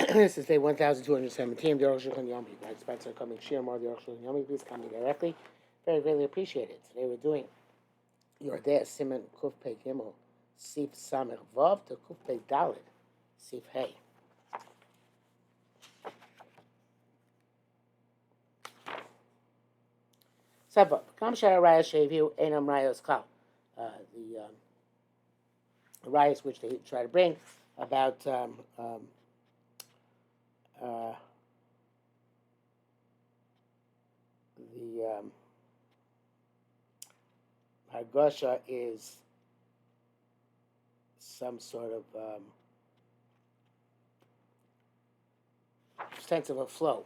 This is day 1217. The Arukh HaShulchan Yomi. Like Spencer coming, share more of the Arukh HaShulchan Yomi. Please come directly. Very, very appreciate it. Today we're doing your day Simon Kuf Pei Gimel Sif Samech Vav to Kuf Pei Dalit Sif Hey. Sevav. Kam Shara Raya Sheviu Enam Rayos Kal. The riots which they try to bring about the Hargosha is some sort of sense of a flow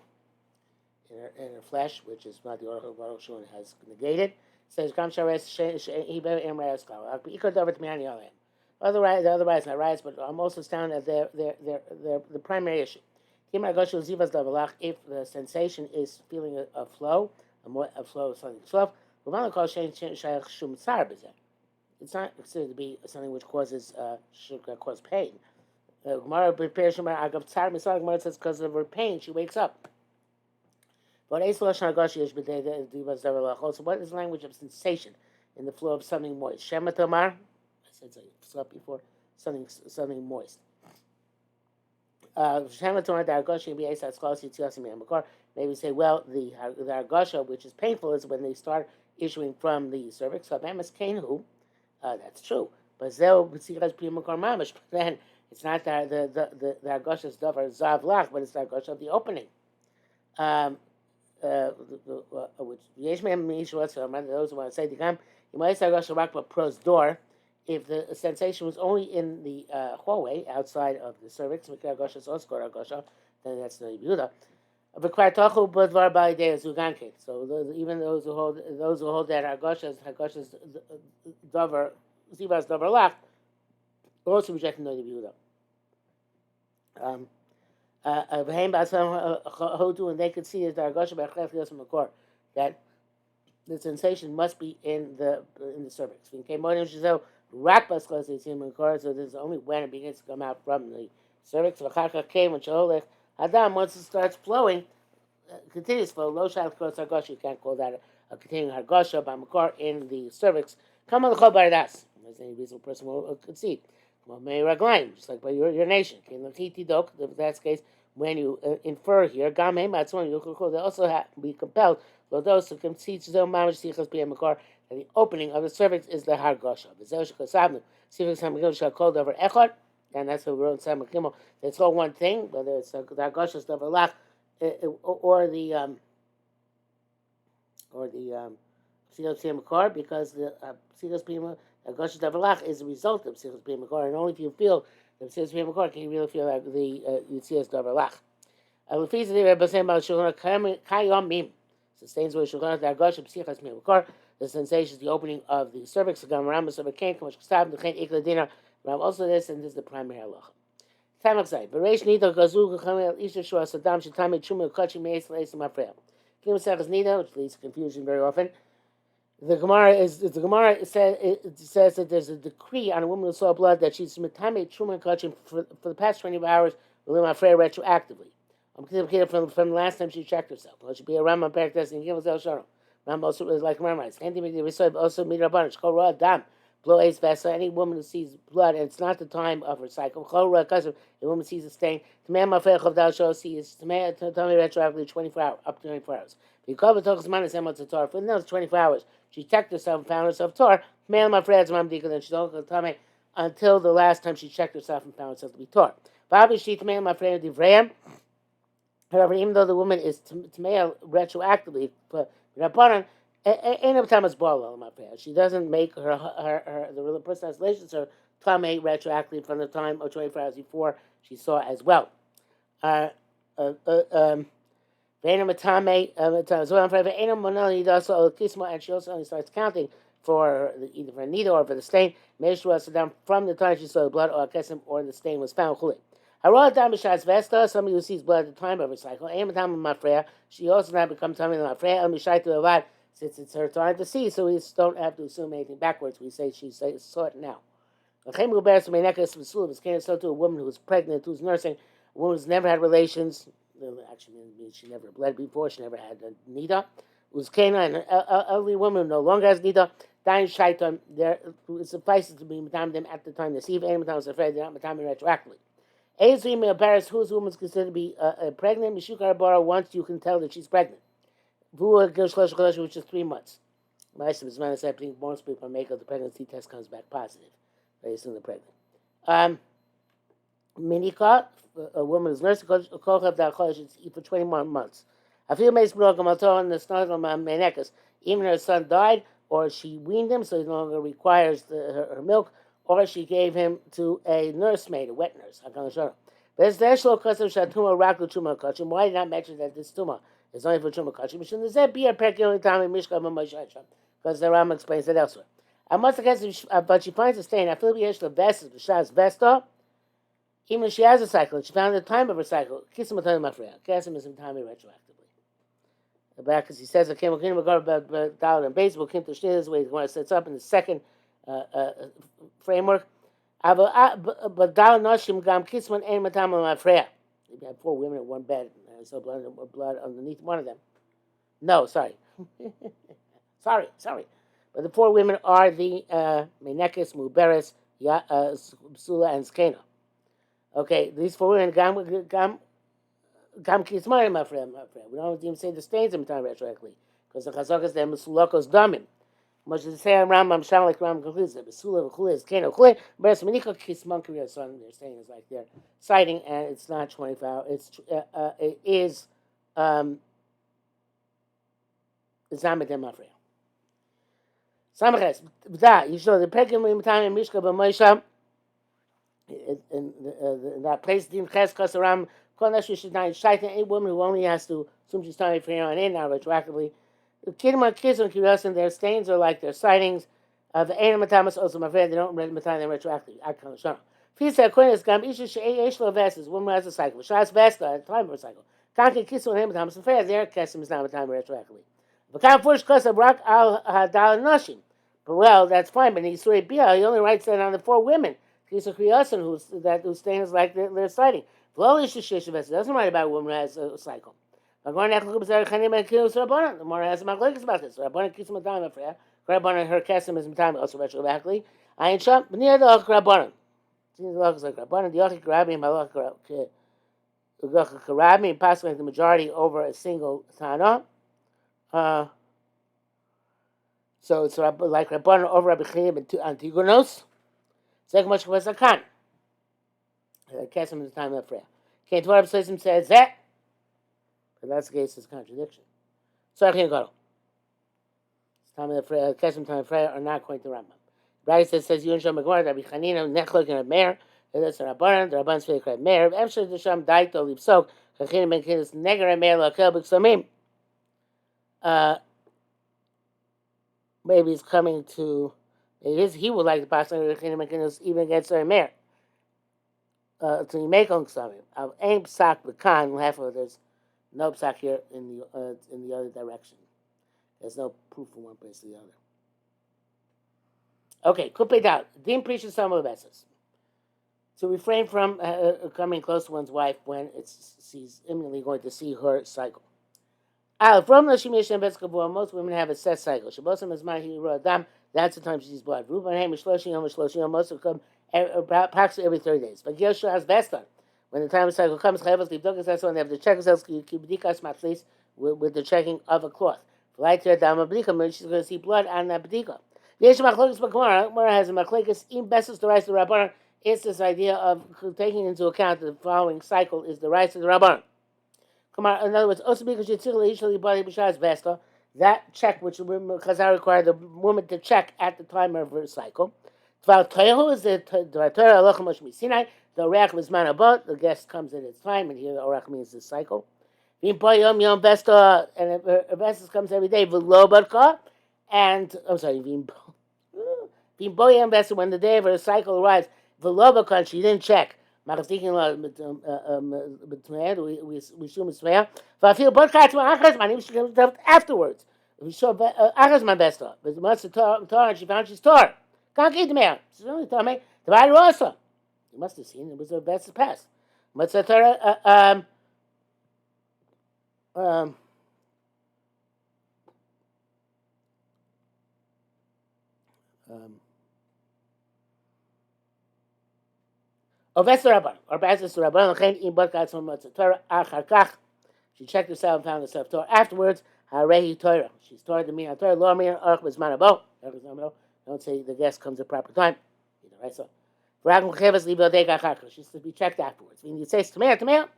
in her flesh, which is what the Arukh HaShulchan has negated. Says Kam Shares Em Rayos Kal. Otherwise not riots, but I'm also astounded at the primary issue. If the sensation is feeling a flow, a flow of something soft, it's not considered to be something which cause pain. Gemara says because of her pain, she wakes up. So what is the language of sensation in the flow of something moist? Shema Tomar, I said so before, something moist. Maybe say, well, the Argosha, which is painful, is when they start issuing from the cervix. That's true. But then it's not the Argosha stuff or Zavlach, but it's the Argosha of the opening. Which those who want to say pros door, if the sensation was only in the hallway outside of the cervix, then that's no Yehuda. So even those who hold that Hargosha's davar zivas davar lach also reject no Yehuda. And they could see that the sensation must be in the cervix. So this is only when it begins to come out from the cervix. Once it starts flowing, continuous flow. You can't call that a continuing hargasha by makor in the cervix. Come on, the as any reasonable person will concede. Just like by your nation. In that's the case, when you infer here, they also have to be compelled, those who concede that the opening of the cervix is the hargasha. And that's what we wrote in Samach Gimel. It's all one thing, whether it's the hargasha stuff or the Silas Makar, because the Silas Hargasha Davalach is a result of Silas Makar, and only if you feel the Silas Makar can you really feel like the Yitzias Davalach. Sustains where Shulchan the Hargasha Psichas Makar, the sensation is the opening of the cervix. The Ram also this, and this is the primary halacha. Tamak Bereish Nida Gazu Chamel Isha Shua Saddam Shetame Chumel Kachi Meis Leis Mafreya. Kim Sechas Nida, which leads to confusion very often. The Gemara says that there's a decree on a woman who saw blood that she's Metame Chumel Kachi for the past 24 hours with Mafreya retroactively. From the last time she checked herself. Well, it should be a Rambam Periktes and Gimel Sharon. Rambam also is like Rambam writes. Also Midrabanan Shkol Ra Dam. Blow ace vessel. Any woman who sees blood, and it's not the time of her cycle. A woman sees a stain. Sees retroactively 24 hours, up to 24 hours. For those 24 hours, she checked herself and found herself tor. Then she don't tell until the last time she checked herself and found herself to be tor. However, even though the woman is tmeya retroactively, she doesn't make the person has relations her tame retroactively from the time of 24 hours before she saw as well. He and she also only starts counting for either for a needle or for the stain. From the time she saw the blood or the stain was found. Somebody who sees blood at the time of her cycle, she also now becomes tummy since it's her time to see, so we don't have to assume anything backwards. We say she saw it now. So to a woman who's pregnant, who's nursing, A woman who's never had relations, actually, she never bled before, she never had a nida. Who's Kana, an elderly woman who no longer has nida, dying shaitan, it suffices to be matam them at the time they see. If any matam is afraid, they're not matam retroactively. Ezri Paris, whose woman is considered to be pregnant, Mishukar Bara, once you can tell that she's pregnant. Which is 3 months. Most people make the pregnancy test comes back positive. Very soon they're pregnant. Minika, a woman who's nursing, should eat for 21 months. A few months on the snuggle even her son died, or she weaned him, so he no longer requires her milk, or she gave him to a nursemaid, a wet nurse. Why did not mention that this tuma is only for tuma kachim? Because the Ram explains it elsewhere. But she finds a stain. I feel vesta. Even if she has a cycle, she found the time of her cycle. Kissim is in time retroactively. The back, as he says, I came about Dalit and baseball came to Shniz way when it sets up in the second framework. But Dalit Noshim Gam Kisman Ein Matam Mafreya. You had 4 women in one bed. I saw blood underneath one of them. No, sorry. sorry. But the 4 women are the Menekes, Muberes, Sula, and Skena. Okay, these 4 women, Gam Kisman Mafreya. We don't even say the stains in time retroactively. Because the Chazakas, they're Musulokos Damim. Much as the same Rambam, Shalek Rambam concludes that Basula, Chule is Kano, Chule, but Menika Kisman Korea, son, they're saying is like they're citing, and it's not 24 hours, it is, Zamadem Mafreya. Samaches, that, you show the Pekin time in Mishka B'Moshe, in that place, Dim Ches Kasaram, Konash should not shite a woman who only has to assume she's time for on in now retroactively. The Kidma kids on Kirasan, their stains are like their sightings of the Aina Matamas also Mafred, they don't read Matan them retroactively. I can't show. Fisa Aquinas Gam Isha Sheshla Vestas, woman has a cycle. Shas Vesta at the time of a cycle. Kanki Kiss on him Matamas Mafred, their Kessim is not Matan retroactively. But Kan Fush Kosa Brak al Hadal Noshim. But well, that's fine, but he's Bia, he only writes that on the 4 women. Kisa Kriyasan, whose stains like their sighting. Vlo Isha Sheshla Vestas doesn't write about a woman who has a cycle. The more has a machlokes about this. Rabbanan kisum madam afreya. Rabbanan her kesem is madam also retroactively. I ain't shop near the Rabbanan. Seems like Rabbanan the Yochik Rabbi and Malach Rabbi and possibly the majority over a single Tana. So it's like Rabbanan over Rabbi Chiyim and Antigonos. Second much was a kan. Kesem is madam afreya. Can't what Rabbi says that. But that's the case, it's a contradiction. So I can't go. Kesem Time Freya are not according to Rambam. Bryce says, you and Shom Megor, Rabbi Chanina, Nechlok, and Meir, that's the Rabbanan, the Rabban's favorite credit Meir, Efshar the Sham Daito, Lipsok, Chachinim Ben Kinis, Neger, Meir, Lakel, Bixomim. Maybe he's coming to, he would like to pass on Chachinim Ben Kinis even against Meir. To make on Ksomim. Of Aim Psak, Bekan, half of there's no psak here in the other direction. There's no proof from one place to the other. Okay, kupei out. Din preaches some of the vessels. To refrain from coming close to one's wife when she's imminently going to see her cycle. From the Shemish and Betzkavua, most women have a set cycle. Shabbosim is Mahi Adam, that's the time she sees blood. Ruban Ham Shloshim, most of them come approximately every 30 days. But Gilshua has Vestan. When the time of cycle comes, they have to check themselves with the checking of a cloth. She's going to see blood on that b'dika. Gemara has a machlekes in Bessus the rice of the Rabbanan. It's this idea of taking into account that the following cycle is the rice of the Rabbanan. In other words, also because Vesta, that check which Chazal required the woman to check at the time of her cycle. Is the Torah the Orach is manabot, the guest comes at its time, and here the Orach means the cycle. Yom Vesta, and if Vesta comes every day, V'lo and, I'm sorry, Yom Vesta, when the day of her cycle arrives, V'lo she didn't check. We assume it's fair. But I feel she comes afterwards. We saw Achazman Vesta, but once the Torah, and she found she's Torah. Can't get the mayor. She's only Torah, the Vayra also. You must have seen it was a best past. Matzah Torah. Um, um, Oves Rabban, or Basis Rabban, Chen in Barkat from Matzah Torah, Achar Kach. She checked herself and found herself Torah. Afterwards, Harehi Torah. She's Torah to me on Torah. Lo Mir Arukh Bismanabo. Don't say the guest comes at proper time. Right? So, she's to be checked afterwards. When you say Tamea,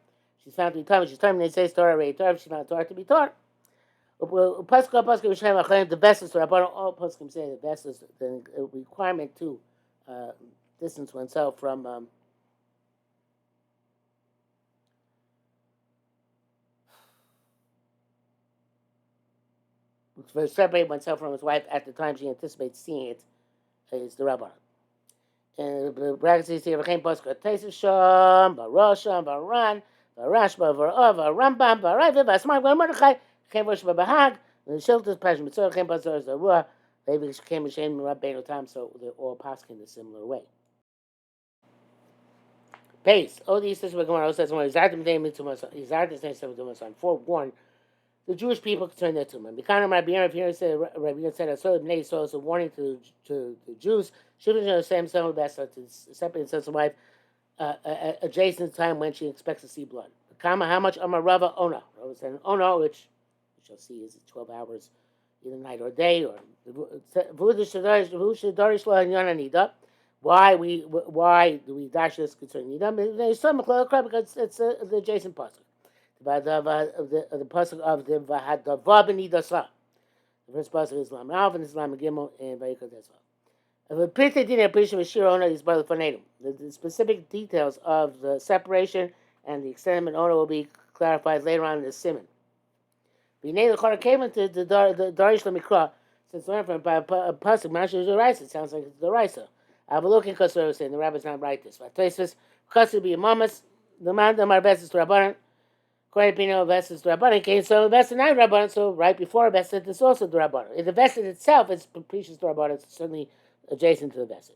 she's found to be Torah. She's Torah. When you say Torah, Harehi Torah, she's found Torah to be Torah. The best is Torah. All poskim say the best is the requirement to distance oneself from. To separate oneself from his wife at the time she anticipates seeing it is the Rabban. And the brackets is here, V'chein Posker Tesis Sham, Barosham, Baran, Barashba, Varova, Rambam, Barayva, Basmar, Mordechai, V'chein Voshba Bahag, and the Shiltas, Pashim, Mitzor, V'chein Posker is the Ruah, they became ashamed of Rabbeinu Tam, so they're all passing in a similar way. Pace. All these sisters were going on, says, Izartim Day Mitzvah, Izartim Day Mitzvah, forewarn the Jewish people concerning their tumah. Bikanim Rabbi Yehuda said, Rabbi Yehuda said, "So Bnei Yisrael is a warning to the Jews. Shouldn't the same son of best to separate himself from wife adjacent to time when she expects to see blood. Kama, how much Amar Rava Ona? Rava said Ona, which we shall see is 12 hours, either night or day, or why do we dash this concerning Nidam? There's some because it's the adjacent pasuk. The pasuk of the Vahadava Benidasa. The first pasuk is Islam Alf and Islam Gimel and Vayikot Ezra. The specific details of the separation and the extended owner will be clarified later on in the Simon. The Chora came into the Darish Lamikra, since learned from a pasuk, Masha is the Raisa. It sounds like it's the Raisa. I have a look in Kosher saying the rabbis not write this. But Tosfos, Kosher be a mamas, the man the Marbesis to Rabbanan. According to Pino, Vested to Rabbanan came so Vested not Rabbanan, so right before Vested is also the Rabbanan. The Vested itself is precious to Rabbanan, it's certainly adjacent to the Vested.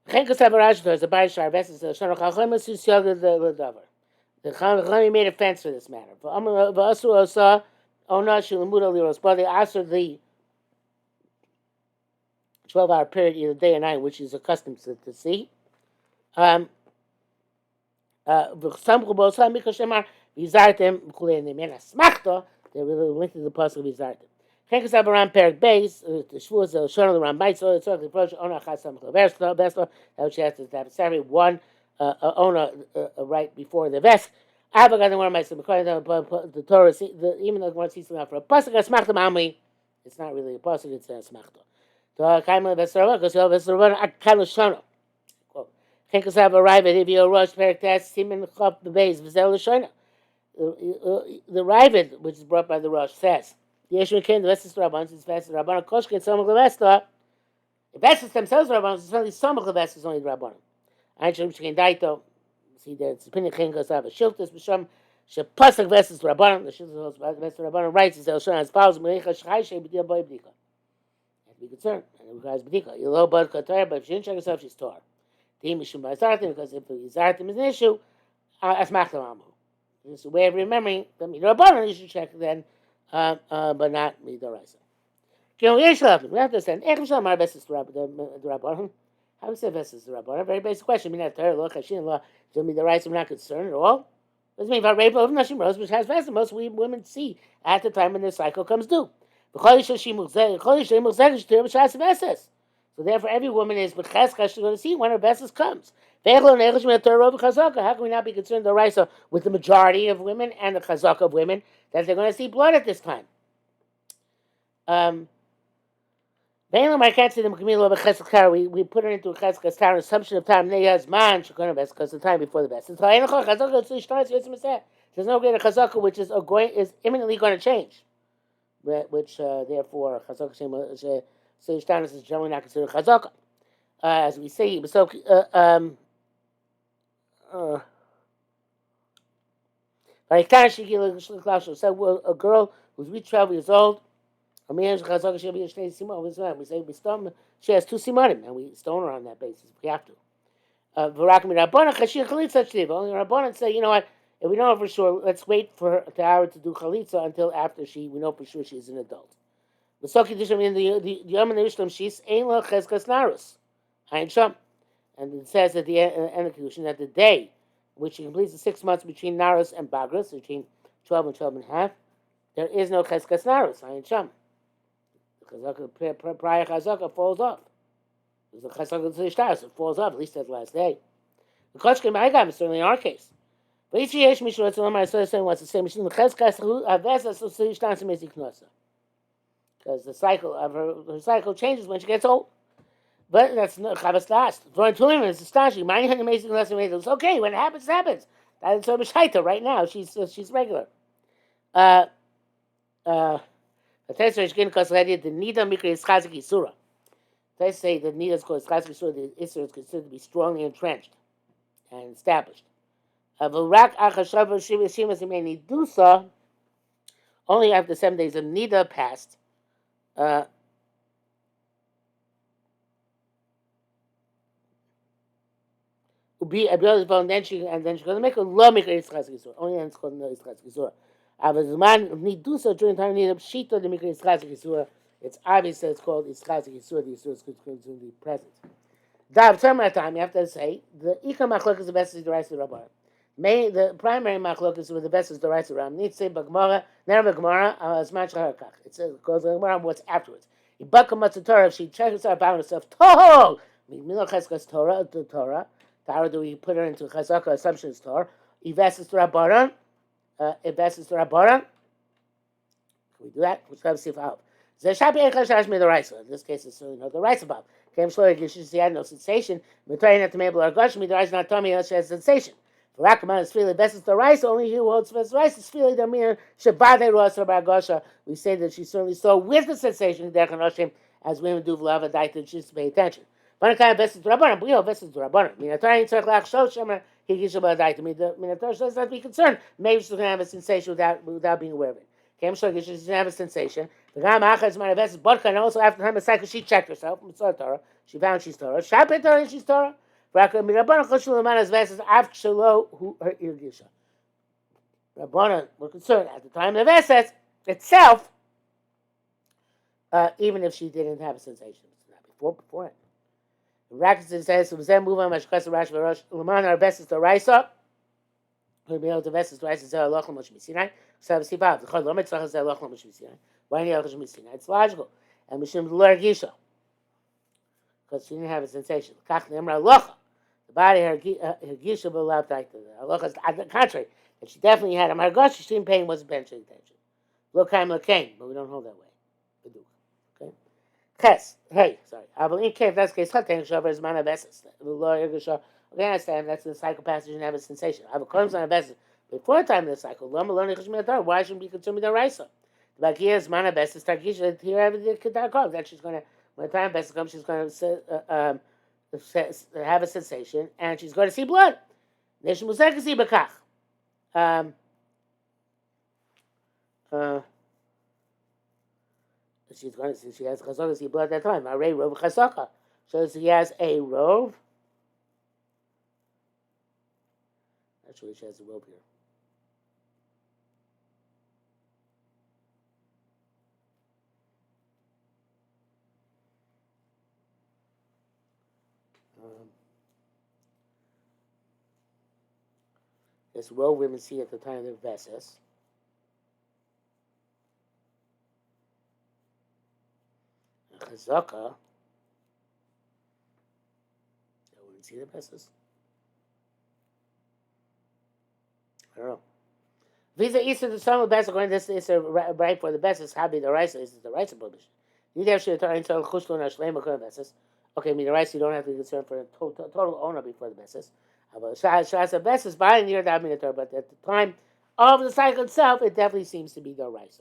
The Chachamim made a fence for this matter. But they answered the 12-hour period, either day or night, which he's accustomed to see. Some they really went to the pasuk of Vizartem. Chenkes Abaram Perik Beis, the Shavuos, the Shon of the Ram Bites, the Tzorach, the Approach, Ona Chasam Chavesla, that which has to have Saturday, one Ona right before the Vest. Abba got the one of my the Torah, even though one sees enough for a pasuk, a Smachta Mamli, it's not really a pasuk, it's a Smachta. The Kaimel Vesarava, because you have Vesarava, Akal Shono. Chenkes Abaram, if you rush Perik Test, Simen Chop the Beis, Vizel Shono. The Ravid, which is brought by the Rosh, says, the Yeshua came to Vestas Rabban, since Vestas Rabban, Koshkin, some of the Vesta. The Vestas themselves Rabban, it's only some of the Vestas, only the Rabban. I should have Daito. See that it's opinion King goes out of Shiltas, Bisham, Shapasik Vestas Rabban, the Shiltas Vestas Rabban writes, as as follows, Mericha Shchai Shei B'Dil Boy B'Dika. Have to be concerned, and it requires B'Dika. You low Bud Qatar, but if she didn't check herself, she's Torah. Team Mishum B'Zartim, because if Zartim is an issue, Asmachtam Amu. It's a way of remembering that Midrabanan you should check then, but not Midoraisa. We have to send Echim Vestas to Rabbanan. How do we say Vestas to Rabbanan? Very basic question. We have to law, Kashin law, so Midoraisa, we're not concerned at all. Doesn't mean about rape of Nashim Rose, which has Vestas. Most women see at the time when their cycle comes due. So therefore, every woman is b'cheska. She's going to see when her Vestas comes. How can we not be concerned the Raisa with the majority of women and the Chazaka of women that they're going to see blood at this time? We put it into a Chazaka's town, assumption of time. Because the time before the best. There's no greater Chazaka which is imminently going to change. Which therefore Chazaka is generally not considered Chazaka. As we say, so so a girl who's reached 12 years old, we say she has 2 simanim, and we stone her on that basis. We have to. V'rak mirabbanan chashin chalitza shtiv. Only Rabbanan say, you know what? If we know for sure, let's wait for Tahara to do chalitza until after we know for sure she's an adult. V'soki disham in the Yom Nishlam she's ein lo cheskas narus. Ein sham. And it says at the end of the conclusion that the day which she completes the 6 months between narus and bagras, between 12 and 12 and a half, there is no cheskas narus. Ein sham. The prior chazaka falls off. There's a chazaka to the shtaris, it falls off, at least that last day. The koshkim ma'agam is certainly in our case. But each year, Mishra Tzalomar saying what's the same. Because the cycle of her cycle changes when she gets old. But that's not Chavas last. For Tulim is astonishing. Mine had amazing lesson. It's okay when it happens, it happens. That's so Mishaita right now. She's regular. The Tesla is getting because the Nida Mikra is Chazik Isura. They say that Nida is called Chazik Isura. The Isra is considered to be strongly entrenched and established. Arukh HaShulchan do so only after 7 days of Nida passed. And then she's going to make a law maker Yitzchak Yisur. Only then it's called no Yitzchak Yisur. Avazman Nidusa during time Nida Pshita the maker Yitzchak Yisur. It's obvious that it's called Yitzchak Yisur. The Yisur is going to be present. Dav time you have to say the Ika Machlok is the best is the rice of Rabban. The primary machlok is with the best is the rights around. Need to say Bagmara, never Gemara, as much Harakach. It says goes the Gemara what's afterwards. If she checks herself out herself, Toho! Milacheskas Torah, the Torah. How do we put her into Chazaka assumptions Torah? Ives is to Rabbaran. Ives is to Rabbaran. Can we do that? Which comes if out. Zeshapi Echashash made the rice. In this case, it's certainly not the rice above. Came slowly, she had no sensation. But trying not to make her gush, me the rice not tummy, she has sensation. Rakaman is feeling best is the rice, only he who holds best rice is feeling the mere Shabbat Rosa Baragosha. We say that she certainly saw with the sensation as women do Vlava Daita, just to pay attention. One kind of best is Rabbanan, we know best is Rabbanan. Minatari Tzarklach Shoshamer, he gives you about Daita. Minator does not be concerned. Maybe she's going to have a sensation without being aware of it. Came Shog, she doesn't have a sensation. The Gam Achaz Manavest is Bodka, and also after time of cycle, she checked herself. She found she's Torah. Shabbat Torah, she's Torah. Rabbanan were concerned at the time of the Veses itself, even if she didn't have a sensation. Beforehand. Rakis says, "Zem move on Mashkas Rash Varosh Laman our best is the Raisa. We'll be able to best is the Raisa Zeh Lochem Mishmisinai. So see Bob the Chod Lomet Zeh Lochem Mishmisinai. Why any Lochem Mishmisinai? It's logical. And Mishim Lergisha because she didn't have a sensation. Kach Nemra Locha. The body, her gisha will allow to Allah on the contrary, that she definitely had a margosh, she didn't pay wasn't paying attention. Lokaim lokaim, but we don't hold that way. Okay? Ches, hey, sorry. Avalin cave, that's the case, Chateng Shavar is mana besis. Okay, I understand, that's the cycle passage and have a sensation. I have a column on a besis. Before the time of the cycle, Lama learning Chishmiatar, why shouldn't we consume the Raisa? The Bakia is mana besis, Tarkisha, here have the Kitar Kov, that she's going to, when the time besis comes, she's going to have a sensation, and she's going to see blood. She's going to see she has chazaka see blood at that time. Arei rov chazaka. So she has a rov. Actually, she has a rov here. This rov women see at the time of their Veses. Chazaka. I wouldn't see the Veses. I don't know. Visa Easter the sum of Besa going this is right for the Veses. Habi the rice is the rice publish. You have to turn into Chushlo and Shlema Veses. Okay, I mean the rice you don't have to be concerned for a total owner before the Veses. Shasa Veses buying near that Minator, but at the time of the cycle itself, it definitely seems to be the rice.